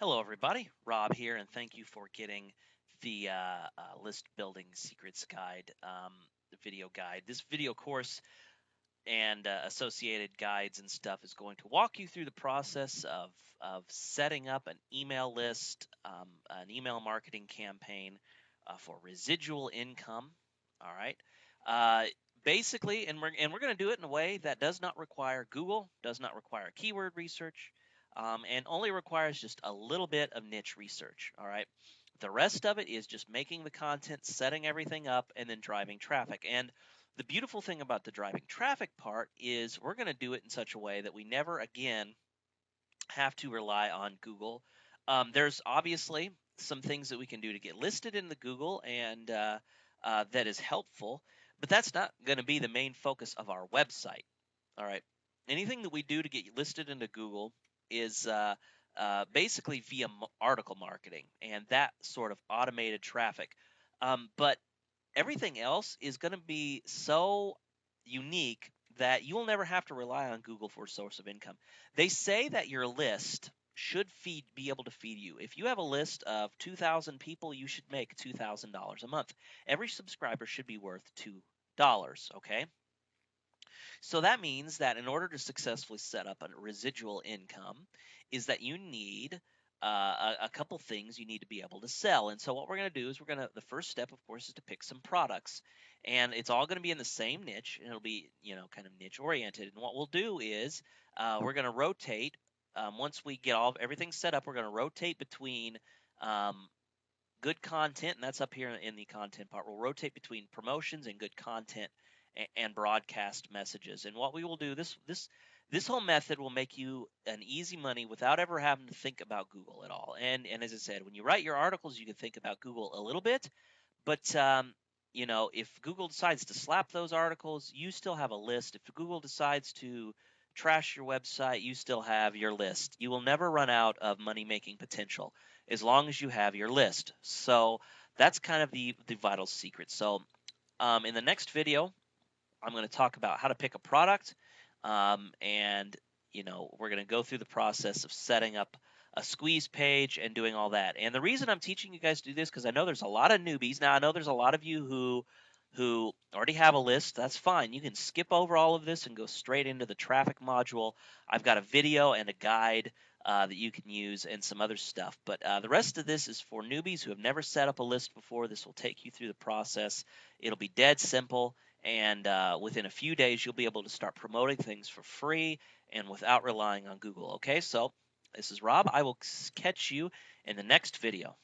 Hello, everybody. Rob here, and thank you for getting the list building secrets guide video guide. This video course and associated guides and stuff is going to walk you through the process of setting up an email list, an email marketing campaign for residual income. All right. Uh, Basically, and we're going to do it in a way that does not require Google, does not require keyword research, and only requires just a little bit of niche research. All right. The rest of it is just making the content, setting everything up, and then driving traffic. And the beautiful thing about the driving traffic part is we're going to do it in such a way that we never again have to rely on Google. There's obviously some things that we can do to get listed in the Google, and that is helpful, but that's not going to be the main focus of our website. All right. Anything that we do to get listed into Google is basically via article marketing and that sort of automated traffic. But everything else is going to be so unique that you will never have to rely on Google for a source of income. They say that your list should be able to feed you. If you have a list of 2,000 people, you should make $2,000 a month. Every subscriber should be worth $2, okay? So that means that in order to successfully set up a residual income is that you need a couple things you need to be able to sell. And so what we're going to do is the first step, of course, is to pick some products. And it's all going to be in the same niche, and it'll be, kind of niche oriented. And what we'll do is we're going to rotate. Once we get everything set up, we're going to rotate between um, good content, and that's up here in the content part. We'll rotate between promotions and good content and broadcast messages. And what we will do, this whole method will make you an easy money without ever having to think about Google at all. And as I said, when you write your articles, you can think about Google a little bit, but if Google decides to slap those articles, you still have a list. If Google decides to trash your website, you still have your list. You will never run out of money making potential as long as you have your list. So that's kind of the vital secret. So in the next video, I'm going to talk about how to pick a product, and we're going to go through the process of setting up a squeeze page and doing all that. And the reason I'm teaching you guys to do this because I know there's a lot of newbies. Now I know there's a lot of you who already have a list. That's fine. You can skip over all of this and go straight into the traffic module. I've got a video and a guide that you can use and some other stuff. But the rest of this is for newbies who have never set up a list before. This will take you through the process. It'll be dead simple. And within a few days, you'll be able to start promoting things for free and without relying on Google. Okay, so this is Rob. I will catch you in the next video.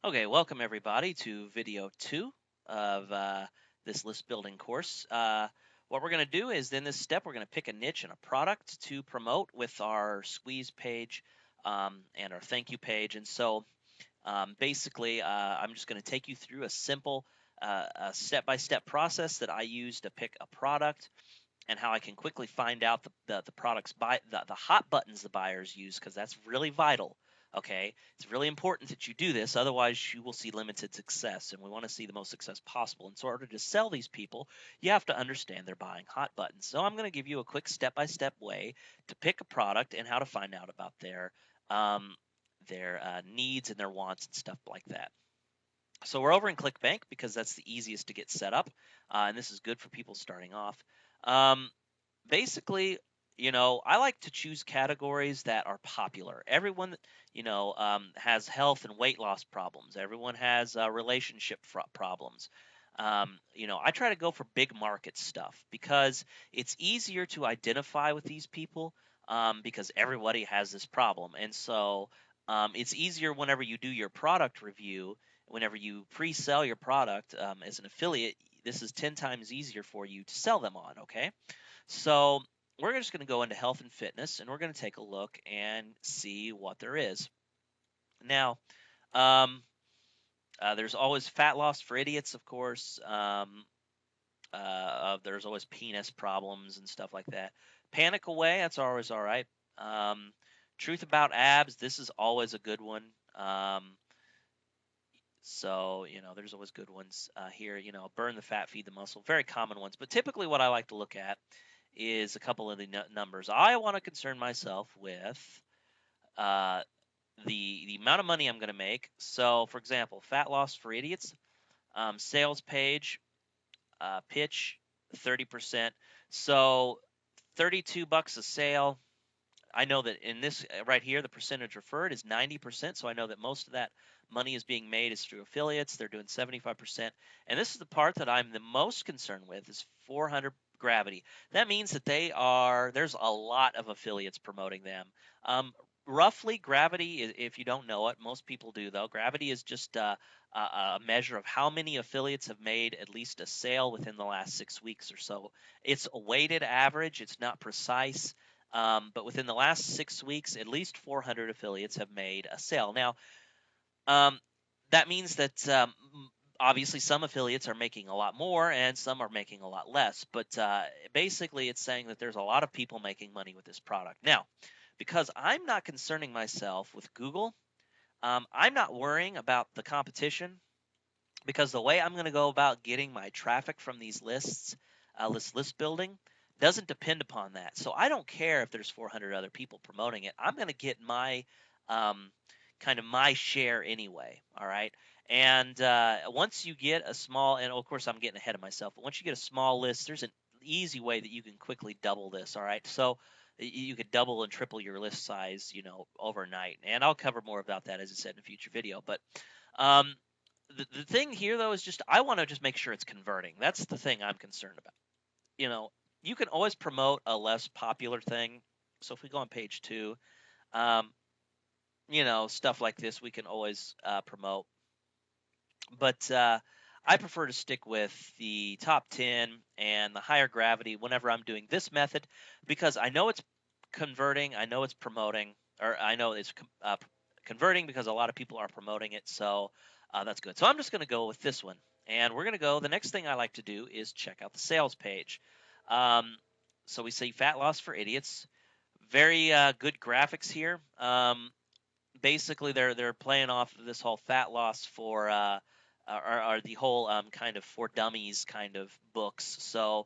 Okay, welcome everybody to video 2 of this list building course. What we're going to do is in this step, we're going to pick a niche and a product to promote with our squeeze page and our thank you page. And so basically, I'm just going to take you through a simple a step-by-step process that I use to pick a product and how I can quickly find out the products the hot buttons the buyers use, because that's really vital. Okay, it's really important that you do this, otherwise you will see limited success, and we want to see the most success possible. And so in order to sell these people, you have to understand they're buying hot buttons. So I'm going to give you a quick step-by-step way to pick a product and how to find out about their needs and their wants and stuff like that. So we're over in ClickBank because that's the easiest to get set up, and this is good for people starting off. Basically, I like to choose categories that are popular. Everyone, has health and weight loss problems. Everyone has relationship problems. I try to go for big market stuff because it's easier to identify with these people because everybody has this problem. And so it's easier whenever you do your product review, whenever you pre-sell your product as an affiliate, this is 10 times easier for you to sell them on, okay? So we're just going to go into health and fitness, and we're going to take a look and see what there is. Now, there's always fat loss for idiots, of course. There's always penis problems and stuff like that. Panic away, that's always all right. Truth about abs, this is always a good one. So, there's always good ones here. Burn the fat, feed the muscle, very common ones. But typically what I like to look at is a couple of the numbers. I want to concern myself with uh, the amount of money I'm going to make. So, for example, Fat Loss for Idiots, sales page, pitch, 30%. So, $32 a sale. I know that in this right here, the percentage referred is 90%. So I know that most of that money is being made is through affiliates. They're doing 75%. And this is the part that I'm the most concerned with is 400 Gravity. That means that there's a lot of affiliates promoting them. Roughly, Gravity, if you don't know it, most people do though. Gravity is just a measure of how many affiliates have made at least a sale within the last 6 weeks or so. It's a weighted average. It's not precise. But within the last 6 weeks, at least 400 affiliates have made a sale. Now, um, that means that obviously some affiliates are making a lot more and some are making a lot less. But basically, it's saying that there's a lot of people making money with this product. Now, because I'm not concerning myself with Google, I'm not worrying about the competition because the way I'm going to go about getting my traffic from these lists, list building, doesn't depend upon that. So I don't care if there's 400 other people promoting it. I'm going to get my um, kind of my share anyway. All right. And once you get a small, and of course I'm getting ahead of myself, but once you get a small list, there's an easy way that you can quickly double this. All right. So you could double and triple your list size, overnight. And I'll cover more about that, as I said, in a future video. But um, the thing here though is just I want to just make sure it's converting. That's the thing I'm concerned about. You know, you can always promote a less popular thing. So if we go on page 2, um, stuff like this we can always promote. But I prefer to stick with the top 10 and the higher gravity whenever I'm doing this method because I know it's converting, I know it's promoting, or I know it's converting because a lot of people are promoting it. So that's good. So I'm just going to go with this one. And we're going to go. The next thing I like to do is check out the sales page. Um, so we see Fat Loss for Idiots. Very good graphics here. Basically they're playing off of this whole fat loss for or the whole kind of for dummies kind of books. So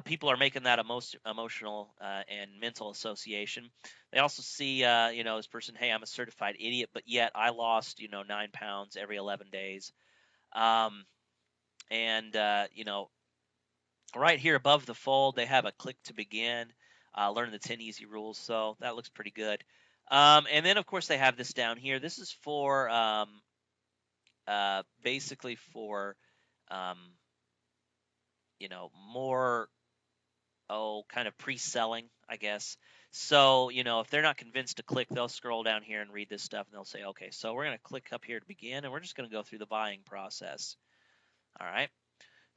people are making that a most emotional and mental association. They also see this person, hey, I'm a certified idiot, but yet I lost 9 pounds every 11 days. um, and right here above the fold they have a click to begin, learn the 10 easy rules. So that looks pretty good. And then, of course, they have this down here. This is for basically for um, more kind of pre-selling, I guess. So if they're not convinced to click, they'll scroll down here and read this stuff, and they'll say, okay, so we're going to click up here to begin, and we're just going to go through the buying process. All right.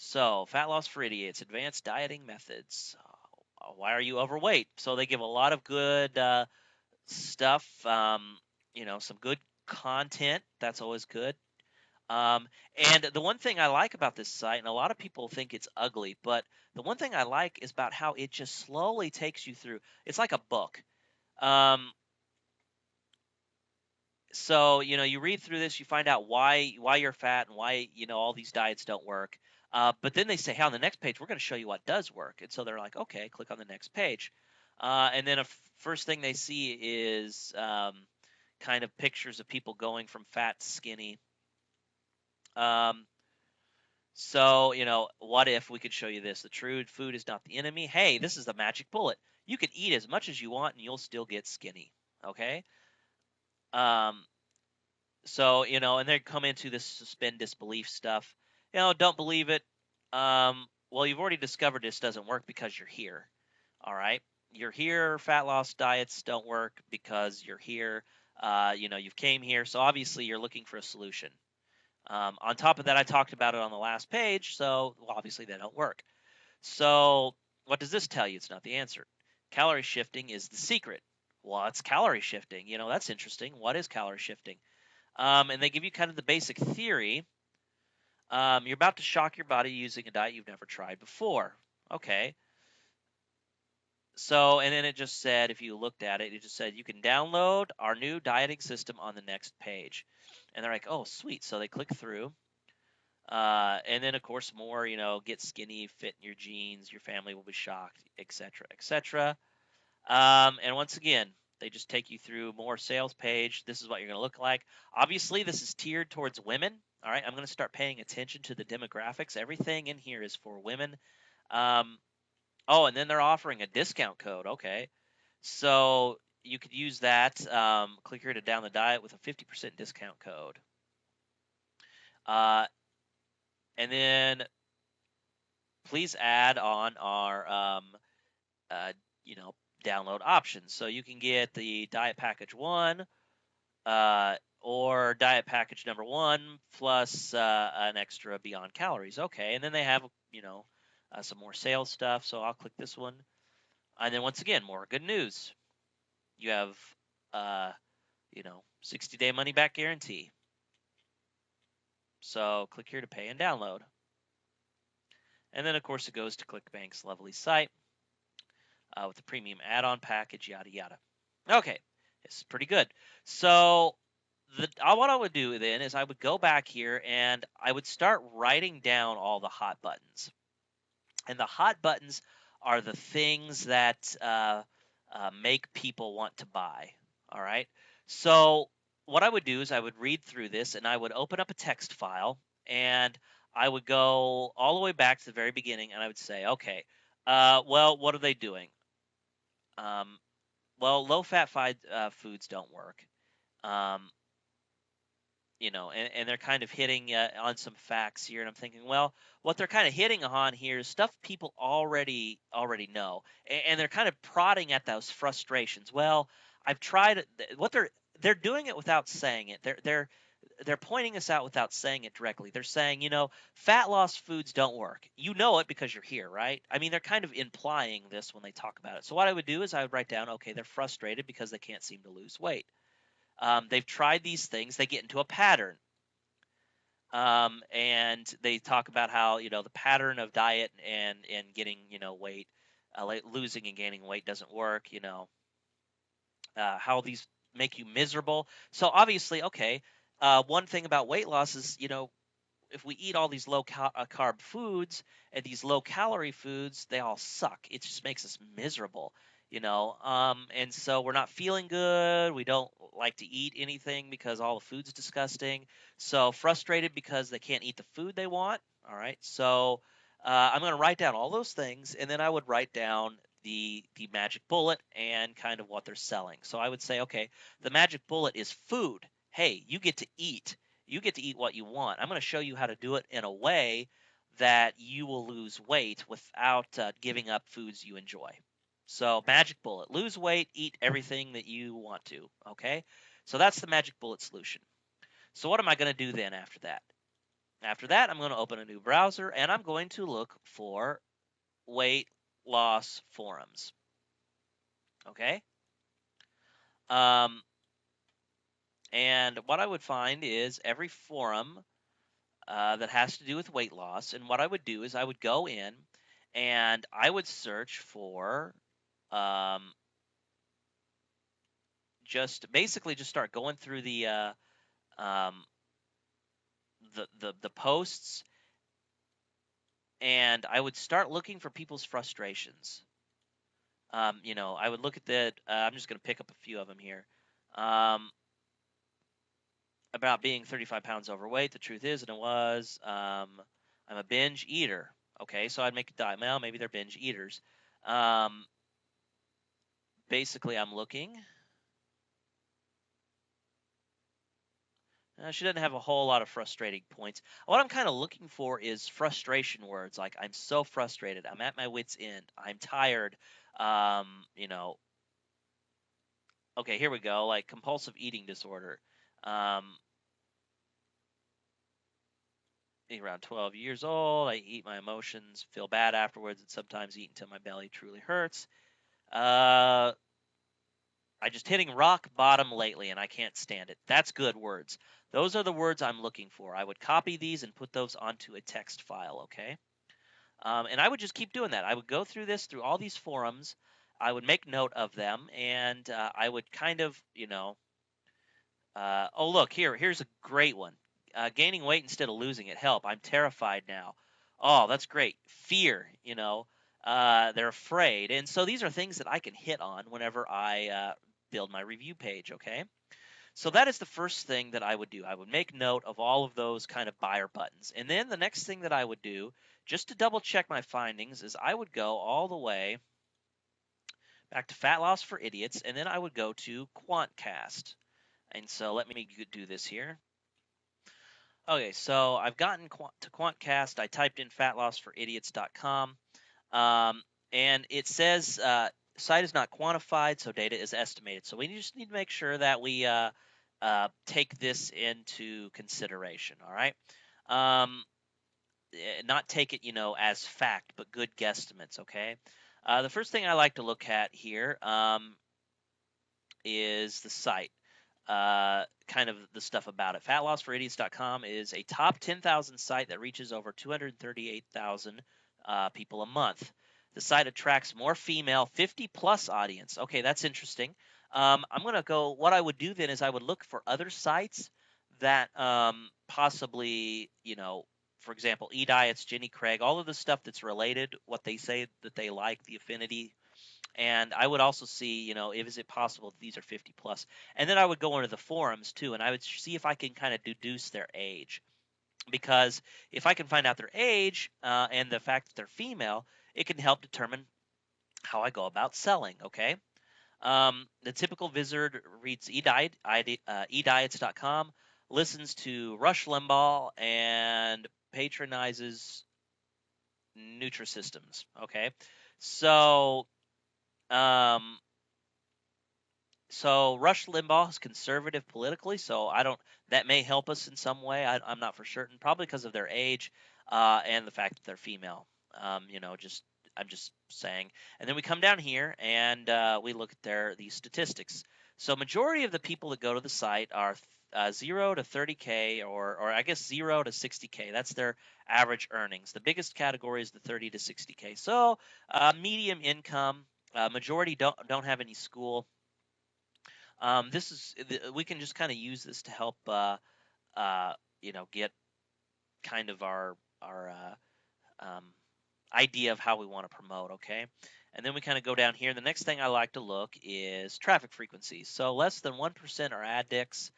So Fat Loss for Idiots, advanced dieting methods. Why are you overweight? So they give a lot of good stuff. Some good content. That's always good. Um, and the one thing I like about this site, and a lot of people think it's ugly, but the one thing I like is about how it just slowly takes you through. It's like a book. Um, so you read through this, you find out why you're fat and why all these diets don't work. But then they say, hey, on the next page, we're going to show you what does work. And so they're like, okay, click on the next page. And then first thing they see is kind of pictures of people going from fat to skinny. Um, So, what if we could show you this? The true food is not the enemy. Hey, this is the magic bullet. You can eat as much as you want and you'll still get skinny. Okay? Um, so, and they come into this suspend disbelief stuff. Don't believe it. Well, you've already discovered this doesn't work because you're here. All right? You're here. Fat loss diets don't work because you're here. You've came here. So obviously you're looking for a solution. On top of that, I talked about it on the last page, so obviously they don't work. So what does this tell you? It's not the answer. Calorie shifting is the secret. What's calorie shifting? That's interesting. What is calorie shifting? And they give you kind of the basic theory. You're about to shock your body using a diet you've never tried before. Okay. So, and then it just said, if you looked at it, it just said you can download our new dieting system on the next page. And they're like, oh, sweet. So they click through. And then, of course, more, get skinny, fit in your jeans, your family will be shocked, etc., etc. And once again, They just take you through more sales page. This is what you're going to look like. Obviously, this is tiered towards women. All right, I'm going to start paying attention to the demographics. Everything in here is for women. Oh, and then they're offering a discount code. Okay, so you could use that. Click here to down the diet with a 50% discount code. And then please add on our you know, download options. So you can get the diet package 1 or diet package number 1 plus an extra Beyond Calories. Okay, and then they have, you know, some more sales stuff. So I'll click this one. And then once again, more good news. You have, you know, 60-day money back guarantee. So click here to pay and download. And then, of course, it goes to ClickBank's lovely site with the premium add-on package, yada, yada. Okay, this is pretty good. So what I would do then is I would go back here and I would start writing down all the hot buttons. And the hot buttons are the things that make people want to buy. All right. So what I would do is I would read through this and I would open up a text file and I would go all the way back to the very beginning and I would say, okay, well, what are they doing? Well, low-fat foods don't work. You know, and they're kind of hitting on some facts here, and I'm thinking, well, what they're kind of hitting on here is stuff people already know, and they're kind of prodding at those frustrations. Well, I've tried what they're doing it without saying it. They're pointing us out without saying it directly. They're saying, you know, fat loss foods don't work. You know it because you're here, right? I mean, they're kind of implying this when they talk about it. So what I would do is I would write down, okay, they're frustrated because they can't seem to lose weight. They've tried these things. They get into a pattern. And they talk about how, you know, the pattern of diet and getting, you know, weight, like losing and gaining weight doesn't work, you know, how these make you miserable. So obviously, okay, one thing about weight loss is, you know, if we eat all these low carb foods and these low calorie foods, they all suck. It just makes us miserable, you know. And so we're not feeling good. We don't like to eat anything because all the food's disgusting. So frustrated because they can't eat the food they want. All right. So I'm going to write down all those things, and then I would write down the magic bullet and kind of what they're selling. So I would say, okay, the magic bullet is food. Hey, you get to eat. You get to eat what you want. I'm going to show you how to do it in a way that you will lose weight without giving up foods you enjoy. So magic bullet, lose weight, eat everything that you want to, okay? So that's the magic bullet solution. So what am I going to do then after that? After that, I'm going to open a new browser and I'm going to look for weight loss forums, okay? And what I would find is every forum that has to do with weight loss. And what I would do is I would go in and I would search for just basically just start going through um, the posts, and I would start looking for people's frustrations. You know, I would look at the. I'm just going to pick up a few of them here. About being 35 pounds overweight. The truth is, and it was, I'm a binge eater. Okay, so I'd make a diet. Well, maybe they're binge eaters. Basically, I'm looking. She doesn't have a whole lot of frustrating points. What I'm kind of looking for is frustration words, like I'm so frustrated, I'm at my wit's end, I'm tired. You know, okay, here we go. Like compulsive eating disorder. Around 12 years old, I eat my emotions, feel bad afterwards, and sometimes eat until my belly truly hurts. I just hitting rock bottom lately and I can't stand it. That's good words. Those are the words I'm looking for. I would copy these and put those onto a text file, okay? And I would just keep doing that. I would go through this, through all these forums. I would make note of them, and I would kind of, you know, oh, look, here's a great one. Gaining weight instead of losing it. Help, I'm terrified now. Oh, that's great. Fear, you know, they're afraid. And so these are things that I can hit on whenever I build my review page, okay? So that is the first thing that I would do. I would make note of all of those kind of buyer buttons. And then the next thing that I would do, just to double check my findings, is I would go all the way back to Fat Loss for Idiots, and then I would go to Quantcast. And so let me do this here. Okay, so I've gotten to Quantcast. I typed in fatlossforidiots.com, and it says site is not quantified, so data is estimated. So we just need to make sure that we take this into consideration. All right, not take it, as fact, but good guesstimates. Okay. The first thing I like to look at here is the site. Kind of the stuff about it. FatLossForIdiots.com is a top 10,000 site that reaches over 238,000 people a month. The site attracts more female 50 plus audience. Okay, that's interesting. I'm going to go, what I would do then is I would look for other sites that possibly, for example, eDiets, Jenny Craig, all of the stuff that's related, what they say that they like, the affinity. And I would also see, is it possible that these are 50 plus? And then I would go into the forums too, and I would see if I can kind of deduce their age. Because if I can find out their age and the fact that they're female, it can help determine how I go about selling, okay? The typical visitor reads ediets.com, listens to Rush Limbaugh, and patronizes Nutrisystems, okay? So Rush Limbaugh is conservative politically, so that may help us in some way. I'm not for certain, probably because of their age and the fact that they're female. I'm just saying. And then we come down here and we look at these statistics. So majority of the people that go to the site are 0 to 30K or I guess 0 to 60K. That's their average earnings. The biggest category is the 30 to 60K. So medium income. Majority don't have any school. We can just kind of use this to help get kind of our idea of how we want to promote, okay? And then we kind of go down here. The next thing I like to look is traffic frequencies. So less than 1% are addicts,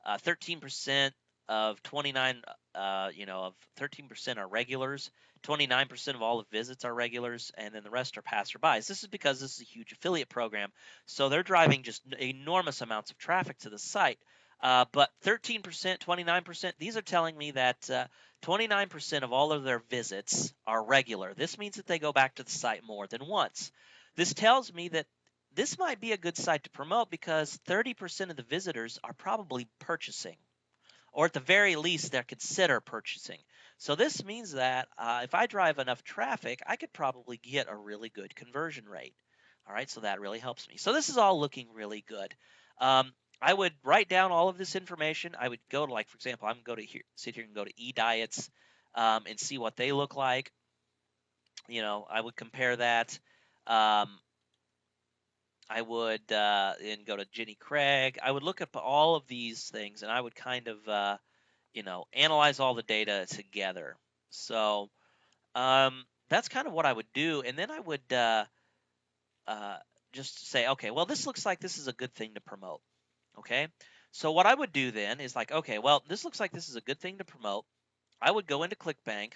13% of 29, of 13% are regulars, 29% of all the visits are regulars, and then the rest are passerbys. This is because this is a huge affiliate program, so they're driving just enormous amounts of traffic to the site. But 13%, 29%, these are telling me that 29% of all of their visits are regular. This means that they go back to the site more than once. This tells me that this might be a good site to promote because 30% of the visitors are probably purchasing, or at the very least, they're consider purchasing. So this means that if I drive enough traffic, I could probably get a really good conversion rate. All right, so that really helps me. So this is all looking really good. I would write down all of this information. I would go to, like, for example, I'm going to sit here and go to eDiets and see what they look like. I would compare that. I would and go to Jenny Craig. I would look up all of these things, and I would kind of, analyze all the data together. So that's kind of what I would do, and then I would just say, okay, well, this looks like this is a good thing to promote. Okay, so what I would do then is like, okay, well, this looks like this is a good thing to promote. I would go into ClickBank,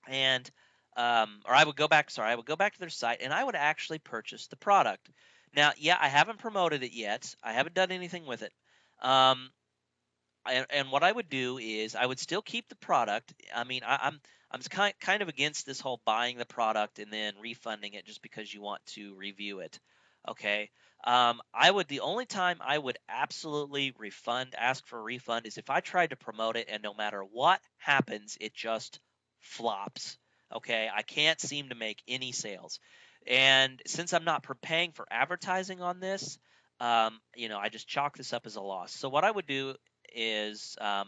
and or I would go back. Sorry, I would go back to their site, and I would actually purchase the product. Now, yeah, I haven't promoted it yet. I haven't done anything with it. And what I would do is I would still keep the product. I mean, I'm kind of against this whole buying the product and then refunding it just because you want to review it. Okay. The only time I would absolutely ask for a refund is if I tried to promote it and no matter what happens, it just flops. Okay. I can't seem to make any sales. And since I'm not paying for advertising on this, I just chalk this up as a loss. So what I would do is, I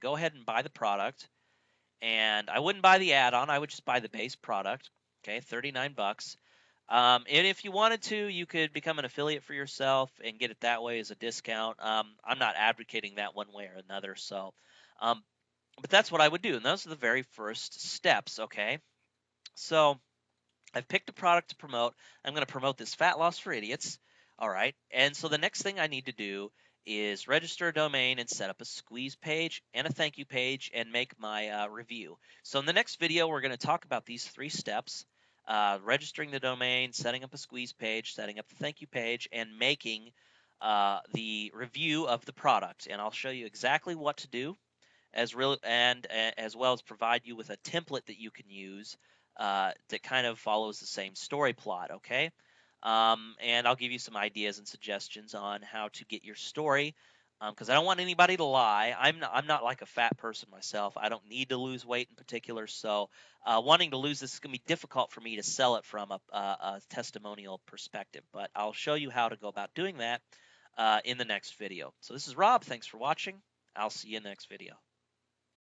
go ahead and buy the product, and I wouldn't buy the add-on. I would just buy the base product. Okay, $39. And if you wanted to, you could become an affiliate for yourself and get it that way as a discount. I'm not advocating that one way or another. So, but that's what I would do. And those are the very first steps. Okay. So I've picked a product to promote. I'm going to promote this fat loss for idiots. All right. And so the next thing I need to do is register a domain and set up a squeeze page and a thank you page and make my review. So in the next video, we're going to talk about these 3 steps: registering the domain, setting up a squeeze page, setting up the thank you page, and making the review of the product. And I'll show you exactly what to do, as well as provide you with a template that you can use that kind of follows the same story plot. Okay. And I'll give you some ideas and suggestions on how to get your story, because I don't want anybody to lie. I'm not like a fat person myself. I don't need to lose weight in particular, so wanting to lose this is going to be difficult for me to sell it from a testimonial perspective. But I'll show you how to go about doing that in the next video. So this is Rob. Thanks for watching. I'll see you in the next video.